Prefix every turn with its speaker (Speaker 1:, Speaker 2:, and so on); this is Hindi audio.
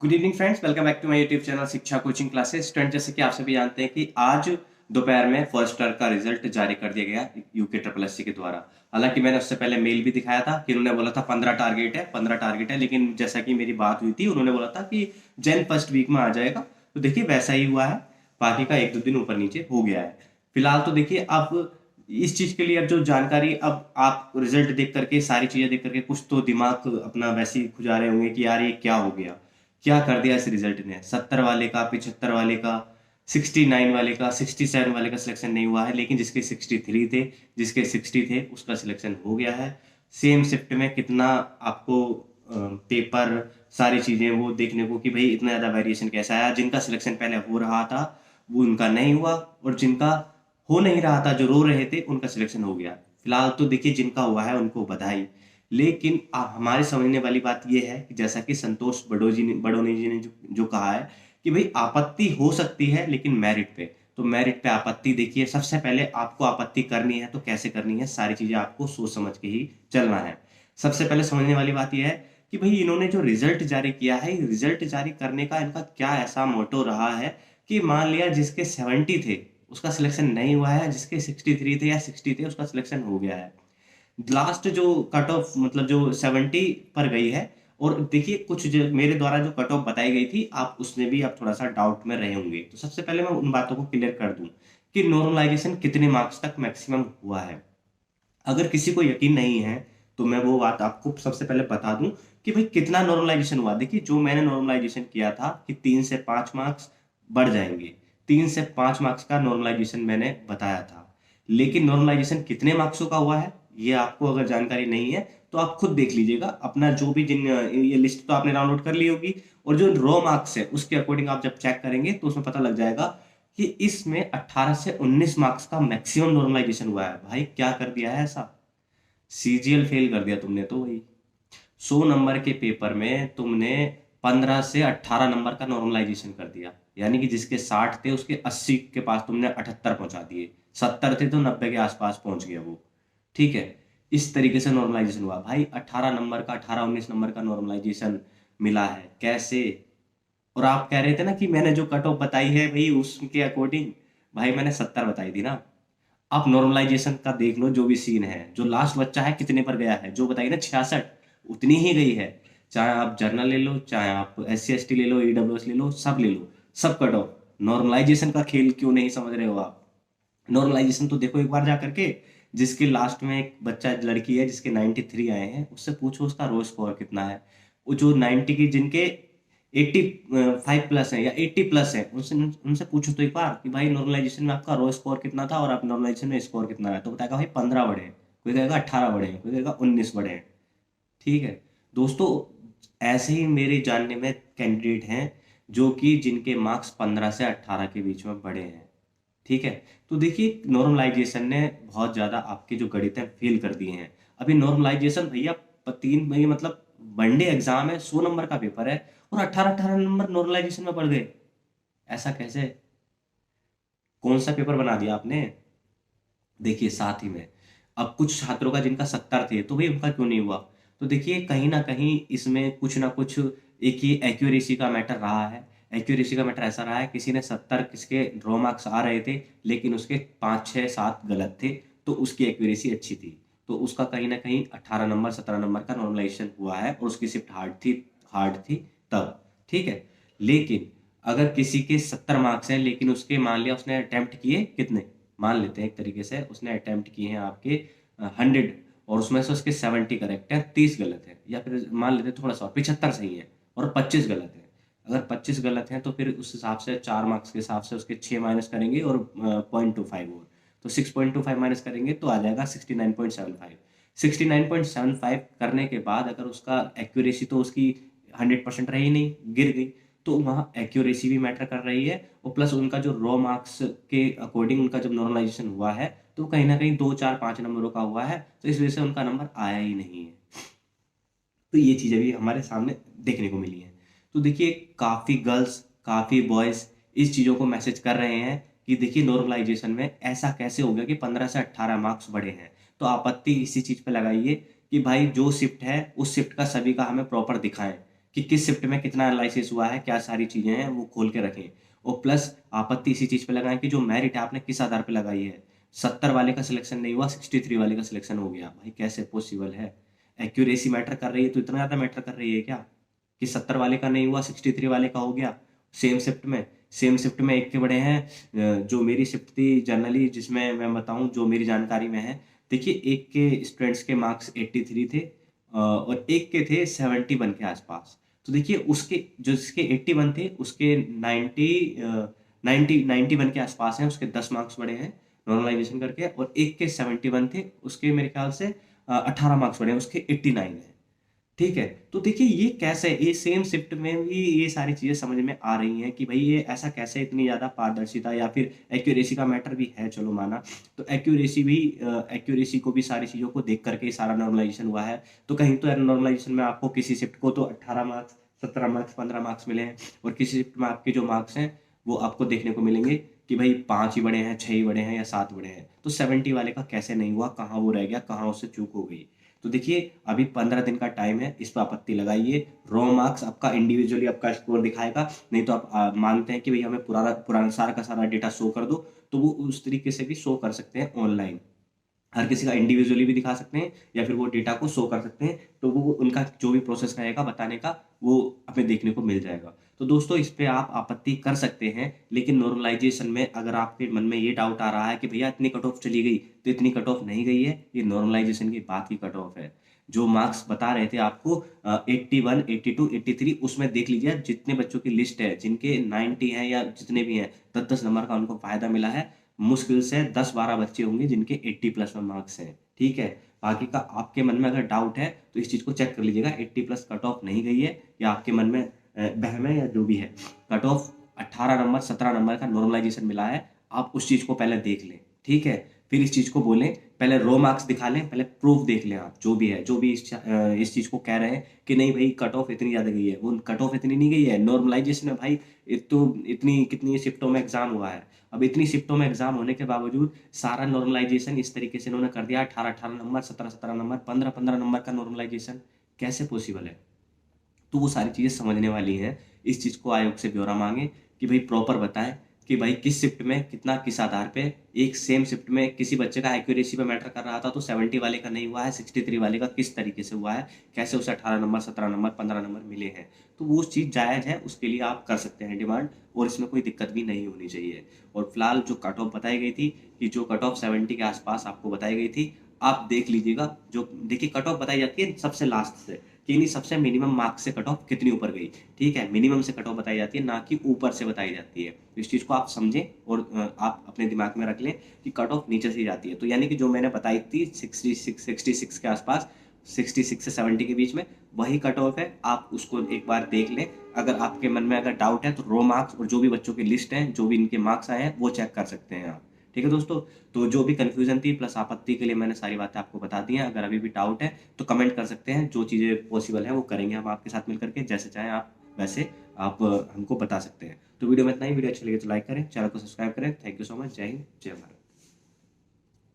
Speaker 1: Good evening friends, welcome back to my YouTube channel Shiksha coaching classes. Student, जैसे कि आप सभी जानते हैं कि आज दोपहर में फर्स्ट ईयर का रिजल्ट जारी कर दिया गया यूके ट्रिपल एससी के द्वारा। हालांकि मैंने उससे पहले मेल भी दिखाया था कि उन्होंने बोला था 15 टारगेट है, लेकिन जैसा कि मेरी बात हुई थी उन्होंने बोला था कि जैन फर्स्ट वीक में आ जाएगा। तो देखिए वैसा ही हुआ है। बाकी का एक दो दिन ऊपर नीचे हो गया है। फिलहाल तो देखिए अब इस चीज के लिए अब जो जानकारी, अब आप रिजल्ट देख करके सारी चीजें देख करके कुछ तो दिमाग अपना वैसे ही खुजा रहे होंगे कि यार ये क्या हो गया, क्या कर दिया इस रिजल्ट ने। 70 वाले का, 75 वाले का, 69 वाले का, 67 वाले का सिलेक्शन नहीं हुआ है, लेकिन जिसके 63 थे, जिसके 60 थे, उसका सिलेक्शन हो गया है। सेम शिफ्ट में कितना आपको पेपर, सारी चीजें वो देखने को कि भाई इतना ज्यादा वेरिएशन कैसा आया। जिनका सिलेक्शन पहले हो रहा था वो उनका नहीं हुआ, और जिनका हो नहीं रहा था, जो रो रहे थे, उनका सिलेक्शन हो गया। फिलहाल तो देखिए जिनका हुआ है उनको बधाई। लेकिन हमारे समझने वाली बात यह है कि जैसा कि संतोष बड़ोनी जी ने जो कहा है कि भाई आपत्ति हो सकती है लेकिन मेरिट पे। तो मेरिट पे आपत्ति देखिए, सबसे पहले आपको आपत्ति करनी है तो कैसे करनी है, सारी चीजें आपको सोच समझ के ही चलना है। सबसे पहले समझने वाली बात यह है कि भाई इन्होंने जो रिजल्ट जारी किया है, रिजल्ट जारी करने का इनका क्या ऐसा मोटो रहा है कि मान लिया जिसके 70 थे उसका सिलेक्शन नहीं हुआ है, जिसके 63 थे या 60 थे उसका सिलेक्शन हो गया है। लास्ट जो कट ऑफ मतलब जो 70 पर गई है। और देखिए कुछ जो मेरे द्वारा जो कट ऑफ बताई गई थी, आप उसमें भी आप थोड़ा सा डाउट में रहे होंगे। तो सबसे पहले मैं उन बातों को क्लियर कर दूं कि नॉर्मलाइजेशन कितने मार्क्स तक मैक्सिमम हुआ है। अगर किसी को यकीन नहीं है तो मैं वो बात आपको सबसे पहले बता दूं कि भाई कितना नॉर्मलाइजेशन हुआ। देखिए जो मैंने नॉर्मलाइजेशन किया था कि 3 से 5 मार्क्स बढ़ जाएंगे, 3 से 5 मार्क्स का नॉर्मलाइजेशन मैंने बताया था। लेकिन नॉर्मलाइजेशन कितने मार्क्सों का हुआ है ये आपको अगर जानकारी नहीं है तो आप खुद देख लीजिएगा अपना, जो भी जिन ये लिस्ट तो आपने डाउनलोड कर ली होगी, और जो रॉ मार्क्स है उसके अकॉर्डिंग आप जब चेक करेंगे तो उसमें पता लग जाएगा कि इसमें 18 से 19 मार्क्स का मैक्सिमम नॉर्मलाइजेशन हुआ है। भाई क्या कर दिया है ऐसा, सीजीएल फेल कर दिया तुमने तो भाई। 100 नंबर के पेपर में तुमने 15 से 18 नंबर का नॉर्मलाइजेशन कर दिया, यानी कि जिसके 60 थे उसके 80 के पास तुमने 78 पहुंचा दिए, 70 थे तो 90 के आसपास पहुंच गया वो। ठीक है, इस तरीके से नॉर्मलाइजेशन हुआ भाई। 18 नंबर का, 18-19 नंबर का नॉर्मलाइजेशन मिला है कैसे। और आप कह रहे थे ना कि मैंने जो कट ऑफ बताई है भाई उसके अकॉर्डिंग, भाई मैंने 70 बताई थी ना। आप नॉर्मलाइजेशन का देख लो, जो भी सीन है, जो लास्ट बच्चा है कितने पर गया है, जो बताइए ना 66, उतनी ही गई है। चाहे आप जर्नल ले लो, चाहे आप SC ST ले लो, EWS ले लो, सब ले लो, सब कट ऑफ। नॉर्मलाइजेशन का खेल क्यों नहीं समझ रहे हो आप। नॉर्मलाइजेशन तो देखो एक बार जा करके, जिसके लास्ट में एक बच्चा लड़की है जिसके 93 आए हैं, उससे पूछो उसका रो स्कोर कितना है। वो जो 90 की, जिनके 85 प्लस है या 80 प्लस है, उनसे उनसे पूछो तो एक बार कि भाई नॉर्मलाइजेशन में आपका रो स्कोर कितना था और आप नॉर्मलाइजेशन में स्कोर कितना है, तो बताएगा भाई 15 बढ़े हैं, कोई कहेगा 18 बढ़े हैं, कोई कहेगा 19 बढ़े हैं। ठीक है दोस्तों, ऐसे ही मेरे जानने में कैंडिडेट हैं जो कि जिनके मार्क्स 15 से 18 के बीच में बढ़े हैं। ठीक है, तो देखिए नॉर्मलाइजेशन ने बहुत ज्यादा आपके जो गणित है फेल कर दिए हैं। अभी नॉर्मलाइजेशन भैया 3 महीने मतलब वनडे एग्जाम है, 100 नंबर का पेपर है, और 18-18 नंबर नॉर्मलाइजेशन में बढ़ गए। ऐसा कैसे, कौन सा पेपर बना दिया आपने। देखिए साथ ही में अब कुछ छात्रों का जिनका 70 थे तो भाई उनका क्यों नहीं हुआ। तो देखिए कहीं ना कहीं इसमें कुछ ना कुछ एक ही एक्यूरेसी का मैटर रहा है। एक्यूरेसी का मैटर ऐसा रहा है, किसी ने 70, किसके ड्रॉ मार्क्स आ रहे थे लेकिन उसके 5 6 7 गलत थे, तो उसकी एक्यूरेसी अच्छी थी, तो उसका कहीं ना कहीं 18 नंबर 17 नंबर का नॉर्मलाइजेशन हुआ है, और उसकी शिफ्ट हार्ड थी तब। ठीक है, लेकिन अगर किसी के 70 मार्क्स हैं लेकिन उसके मान लिया उसने अटेम्प्ट किए कितने, मान लेते हैं एक तरीके से उसने अटेम्प्ट किए हैं आपके 100, और उसमें से उसके 70 करेक्ट है, 30 गलत है, या फिर मान लेते हैं थोड़ा सा 75 सही है और 25 गलत है। अगर 25 गलत हैं तो फिर उस हिसाब से 4 मार्क्स के हिसाब से उसके 6 माइनस करेंगे और 0.25 और, तो 6.25 माइनस करेंगे तो आ जाएगा 69.75। 69.75 करने के बाद अगर उसका एक्यूरेसी तो उसकी 100% रही नहीं, गिर गई, तो वहाँ एक्यूरेसी भी मैटर कर रही है, और प्लस उनका जो रॉ मार्क्स के अकॉर्डिंग उनका जब नॉर्मलाइजेशन हुआ है तो कहीं ना कहीं 2 4 5 नंबरों का हुआ है, तो इस वजह से उनका नंबर आया ही नहीं है। तो ये चीजें भी हमारे सामने देखने को मिली हैं। तो देखिए काफी गर्ल्स, काफी बॉयज इस चीजों को मैसेज कर रहे हैं कि देखिए नॉर्मलाइजेशन में ऐसा कैसे हो गया कि 15 से 18 मार्क्स बढ़े हैं। तो आपत्ति इसी चीज पे लगाइए कि भाई जो शिफ्ट है उस शिफ्ट का सभी का हमें प्रॉपर दिखाएं, कि किस शिफ्ट में कितना एनालिसिस हुआ है, क्या सारी चीज़ें हैं वो खोल के रखें। और प्लस आपत्ति इसी चीज़ पे लगाएं कि जो मेरिट है आपने किस आधार पे लगाई है। 70 वाले का सिलेक्शन नहीं हुआ, 63 वाले का सिलेक्शन हो गया, भाई कैसे पॉसिबल है? एक्यूरेसी मैटर कर रही है तो इतना ज़्यादा मैटर कर रही है क्या कि 70 वाले का नहीं हुआ 63 वाले का हो गया? सेम शिफ्ट में एक के बड़े हैं। जो मेरी शिफ्ट थी जनरली, जिसमें मैं बताऊं जो मेरी जानकारी में है, देखिए एक के स्टूडेंट्स के मार्क्स 83 थे और एक के थे 71 के आसपास। तो देखिए उसके जो जिसके 81 थे उसके 91 के आसपास हैं, उसके 10 मार्क्स बढ़े हैं नॉर्मलाइजेशन करके। और एक के 71 थे, उसके मेरे ख्याल से 18 मार्क्स बढ़े हैं, उसके 89 है। ठीक है, तो देखिए ये कैसे, ये सेम शिफ्ट में भी ये सारी चीजें समझ में आ रही हैं कि भाई ये ऐसा कैसे, इतनी ज्यादा पारदर्शिता या फिर एक्यूरेसी का मैटर भी है, चलो माना। तो एक्यूरेसी को भी सारी चीजों को देख करके सारा नॉर्मलाइजेशन हुआ है। तो कहीं तो नॉर्मलाइजेशन में आपको किसी शिफ्ट को तो 18 मार्क्स, 17 मार्क्स, 15 मार्क्स मिले हैं, और किसी शिफ्ट में आपके जो मार्क्स हैं वो आपको देखने को मिलेंगे कि भाई 5 ही बड़े हैं, 6 ही बड़े हैं या 7 बड़े हैं। तो 70 वाले का कैसे नहीं हुआ, कहाँ वो रह गया, कहाँ उससे चूक हो गई? तो देखिए अभी 15 दिन का टाइम है, इस पर आपत्ति लगाइए। रॉ मार्क्स आपका इंडिविजुअली आपका स्कोर दिखाएगा, नहीं तो आप मांगते हैं कि भाई हमें पुराना पुराना सारा का सारा डेटा शो कर दो, तो वो उस तरीके से भी शो कर सकते हैं ऑनलाइन। हर किसी का इंडिविजुअली भी दिखा सकते हैं या फिर वो डेटा को शो कर सकते हैं। तो वो उनका जो भी प्रोसेस रहेगा बताने का, वो हमें देखने को मिल जाएगा। तो दोस्तों इस पे आप आपत्ति कर सकते हैं, लेकिन नॉर्मलाइजेशन में अगर आपके मन में ये डाउट आ रहा है कि भैया इतनी कट ऑफ चली गई, तो इतनी कट ऑफ नहीं गई है, ये नॉर्मलाइजेशन की बात की कट ऑफ है। जो मार्क्स बता रहे थे आपको 81, 82, 83, उसमें देख लीजिए जितने बच्चों की लिस्ट है जिनके 90 हैं या जितने भी हैं, 10-10 नंबर का उनको फायदा मिला है। मुश्किल से 10-12 बच्चे होंगे जिनके 80 प्लस में मार्क्स हैं। ठीक है, बाकी का आपके मन में अगर डाउट है तो इस चीज़ को चेक कर लीजिएगा, 80 प्लस कट ऑफ नहीं गई है, या आपके मन में बहम है या जो भी है। कट ऑफ 18 नंबर, 17 नंबर का नॉर्मलाइजेशन मिला है, आप उस चीज़ को पहले देख लें। ठीक है, फिर इस चीज़ को बोलें। पहले रो मार्क्स दिखा लें, पहले प्रूफ देख लें आप, जो भी है, जो भी इस चीज़ को कह रहे हैं कि नहीं भाई कट ऑफ इतनी ज़्यादा गई है, वो कट ऑफ इतनी नहीं गई है। नॉर्मलाइजेशन में भाई तो इतनी कितनी शिफ्टों में एग्जाम हुआ है। अब इतनी शिफ्टों में एग्जाम होने के बावजूद सारा नॉर्मलाइजेशन इस तरीके से इन्होंने कर दिया, 18-18 नंबर, 17-17 नंबर, 15-15 नंबर का नॉर्मलाइजेशन कैसे पॉसिबल है? तो वो सारी चीज़ें समझने वाली हैं। इस चीज़ को आयोग से ब्यौरा मांगे कि भाई प्रॉपर बताएं कि भाई किस शिफ्ट में कितना, किस आधार पे। एक सेम शिफ्ट में किसी बच्चे का एक्यूरेसी पे मैटर कर रहा था तो 70 वाले का नहीं हुआ है, 63 वाले का किस तरीके से हुआ है, कैसे उसे 18 नंबर, 17 नंबर, 15 नंबर मिले हैं। तो वो चीज़ जायज़ है, उसके लिए आप कर सकते हैं डिमांड, और इसमें कोई दिक्कत भी नहीं होनी चाहिए। और फिलहाल जो कट ऑफ बताई गई थी, कि जो कट ऑफ 70 के आसपास आपको बताई गई थी, आप देख लीजिएगा। जो देखिए कट ऑफ बताई जाती है सबसे लास्ट से, कि नहीं सबसे मिनिमम मार्क्स से कट ऑफ कितनी ऊपर गई। ठीक है, मिनिमम से कट ऑफ बताई जाती है, ना कि ऊपर से बताई जाती है। तो इस चीज़ को आप समझें और आप अपने दिमाग में रख लें कि कट ऑफ नीचे से ही जाती है। तो यानी कि जो मैंने बताई थी 66 के आसपास, 66 से 70 के बीच में, वही कट ऑफ है। आप उसको एक बार देख लें। अगर आपके मन में अगर डाउट है तो रो मार्क्स और जो भी बच्चों की लिस्ट है, जो भी इनके मार्क्स आए हैं, वो चेक कर सकते हैं आप। ठीक है दोस्तों, तो जो भी कंफ्यूजन थी प्लस आपत्ति के लिए मैंने सारी बातें आपको बता दी हैं। अगर अभी भी डाउट है तो कमेंट कर सकते हैं, जो चीज़ें पॉसिबल है वो करेंगे हम आपके साथ मिलकर के, जैसे चाहें आप वैसे आप हमको बता सकते हैं। तो वीडियो में इतना ही। वीडियो अच्छी लगे तो लाइक करें, चैनल को सब्सक्राइब करें। Thank you so much. जय हिंद, जय भारत।